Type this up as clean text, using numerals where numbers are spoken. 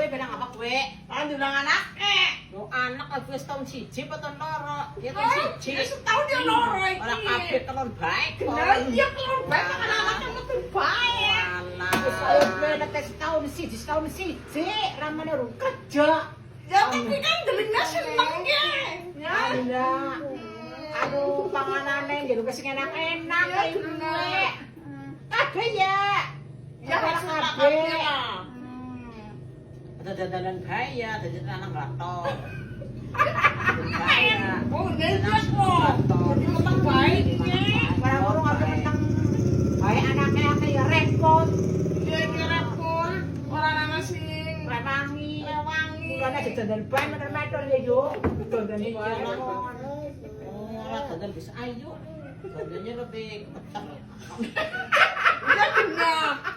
Kowe bilang apa kowe? Kan diulang anak Yo anak wis tahun 1 apa tahun 2? Ya Oh, tahun 1. ya setahun dia loro iki. Ora kabeh telur baik kok. Lah iya kelon bae kan anaknya metu bae. Wis koyo kowe nek setahun 1, setahun 1, ramane ora kerja. Ya tapi kan delingnya seneng ge. Ya. Lah. Aduh, panganane njaluk sing enak-enak Ya, kayak bener. Kabeh ya. Ya Ora kabeh. Ada dandanan bahaya, ada anak gatot. Oh, nejas kok. Jadi meteng bae iki. Orang-orang ada tentang baik anaknya ya repot. Ya iki repot. Ora ana sing Rewangi. rewangi. Mulane aja dandan bae meter-meter ya yo. Dandan iki Iya. ora dandan bisa ayo. Dandannya lebih kepetak. Ya bener.